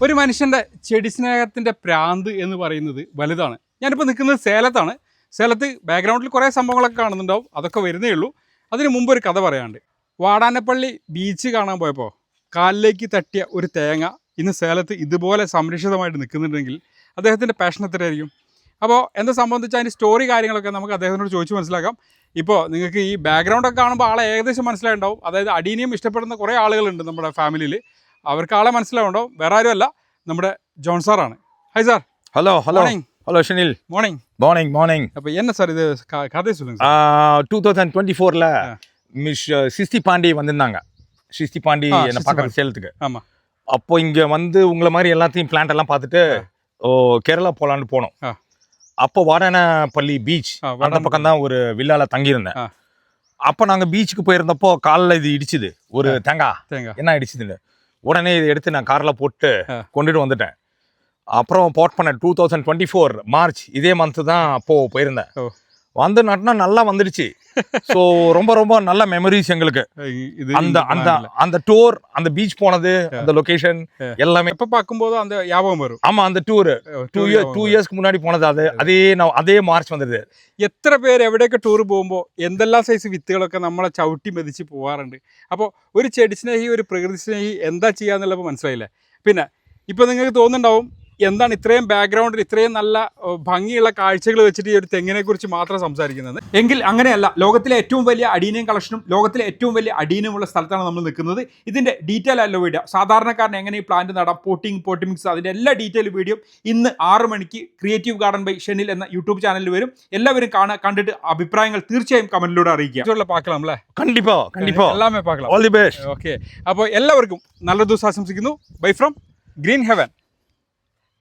ഒരു മനുഷ്യൻ്റെ ചെടി സ്നേഹത്തിൻ്റെ പ്രാന്ത് എന്ന് പറയുന്നത് വലുതാണ്. ഞാനിപ്പോൾ നിൽക്കുന്നത് സേലത്താണ്. സേലത്ത് ബാക്ക്ഗ്രൗണ്ടിൽ കുറേ സംഭവങ്ങളൊക്കെ കാണുന്നുണ്ടാവും, അതൊക്കെ വരുന്നേ ഉള്ളൂ. അതിന് മുമ്പ് ഒരു കഥ പറയാനുണ്ട്. വാടാനപ്പള്ളി ബീച്ച് കാണാൻ പോയപ്പോൾ കാലിലേക്ക് തട്ടിയ ഒരു തേങ്ങ ഇന്ന് സേലത്ത് ഇതുപോലെ സംരക്ഷിതമായിട്ട് നിൽക്കുന്നുണ്ടെങ്കിൽ അദ്ദേഹത്തിൻ്റെ പാഷൻ എത്രയായിരിക്കും? അപ്പോൾ എന്താ സംബന്ധിച്ച് അതിൻ്റെ സ്റ്റോറി കാര്യങ്ങളൊക്കെ നമുക്ക് അദ്ദേഹത്തിനോട് ചോദിച്ച് മനസ്സിലാക്കാം. ഇപ്പോൾ നിങ്ങൾക്ക് ഈ ബാക്ക്ഗ്രൗണ്ടൊക്കെ കാണുമ്പോൾ ആളെ ഏകദേശം മനസ്സിലായിട്ടുണ്ടാവും. അതായത് അടീനിയം ഇഷ്ടപ്പെടുന്ന കുറേ ആളുകളുണ്ട് നമ്മുടെ ഫാമിലിയിൽ. അവർക്ക് ആളെ മനസ്സിലാവുണ്ടാവും. വേറെ ആരുമല്ല, നമ്മുടെ ജോൺ സാറാണ്. Hi sir. Hello hello hello Shanil morning morning morning. அப்போ என்ன சார் இது கதை சொல்லுங்க சார். 2024ல மிஸ் சிஸ்தி பாண்டி வந்திருந்தாங்க. சிஸ்தி பாண்டி என்ன பார்க்குற சேலத்துக்கு. ஆமாம். அப்போ இங்கே வந்து உங்களை மாதிரி எல்லாத்தையும் பிளான்ட் எல்லாம் பார்த்துட்டு கேரளா போகலான்னு போனோம். அப்போ வாடானப்பள்ளி பீச் அந்த பக்கம் தான் ஒரு வில்லால தங்கியிருந்தேன். அப்போ நாங்கள் பீச்சுக்கு போயிருந்தப்போ காலில் இது இடிச்சுது, ஒரு தேங்காய் என்ன இடிச்சுதுன்னு. உடனே இதை எடுத்து நான் காரில் போட்டு கொண்டுட்டு வந்துட்டேன். அப்புறம் போட் பண்ண 2024 மார்ச் இதே மந்த்து தான் அப்போது போயிருந்தேன். வந்து நட்டினா நல்லா வந்துடுச்சு. ஸோ ரொம்ப ரொம்ப நல்ல மெமரிஸ் எங்களுக்கு. அந்த அந்த அந்த டூர், அந்த பீச் போனது, அந்த லொகேஷன் எல்லாமே இப்போ பார்க்கும்போது அந்த ஞாபகம் வரும். ஆமாம், அந்த டூரு 2 ഇയേഴ്സ്ക്ക് മുന്നാടി പോണത് അതേ മാർച്ച് വന്നിട്ട്. എത്ര പേര് എവിടെയൊക്കെ ടൂർ പോകുമ്പോൾ എന്തെല്ലാം സൈസ് വിത്തുകളൊക്കെ നമ്മളെ ചവിട്ടി മെതിച്ച് പോകാറുണ്ട്. അപ്പോൾ ഒരു ചെടി സ്നേഹി, ഒരു പ്രകൃതി സ്നേഹി എന്താ ചെയ്യാന്നുള്ളപ്പോൾ മനസ്സിലായില്ലേ. പിന്നെ ഇപ്പോൾ നിങ്ങൾക്ക് തോന്നുന്നുണ്ടാവും, എന്താണ് ഇത്രയും ബാക്ക്ഗ്രൗണ്ടിൽ ഇത്രയും നല്ല ഭംഗിയുള്ള കാഴ്ചകൾ വെച്ചിട്ട് ഈ ഒരു തെങ്ങിനെ കുറിച്ച് മാത്രം സംസാരിക്കുന്നത്. എങ്കിൽ അങ്ങനെയല്ല. ലോകത്തിലെ ഏറ്റവും വലിയ അഡീനിയം കളക്ഷനും ലോകത്തിലെ ഏറ്റവും വലിയ അഡീനിയമുള്ള സ്ഥലത്താണ് നമ്മൾ നിൽക്കുന്നത്. ഇതിൻ്റെ ഡീറ്റെയിൽ അല്ല വീഡിയോ. സാധാരണക്കാരൻ എങ്ങനെ ഈ പ്ലാന്റ് നടാം, പോട്ടി മിക്സ്, അതിൻ്റെ എല്ലാ ഡീറ്റെയിൽ വീഡിയോ ഇന്ന് 6 മണിക്ക് ക്രിയേറ്റീവ് ഗാർഡൻ ബൈ ഷെനിൽ എന്ന യൂട്യൂബ് ചാനലിൽ വരും. എല്ലാവരും കണ്ടിട്ട് അഭിപ്രായങ്ങൾ തീർച്ചയായും കമന്റിലൂടെ അറിയിക്കുക. പാക്കണം അല്ലേ? കണ്ടിപ്പാ എല്ലാമേ പാക്കണം. All the best. ഓക്കെ, അപ്പോൾ എല്ലാവർക്കും നല്ല ദിവസം ആശംസിക്കുന്നു. Bye from green heaven.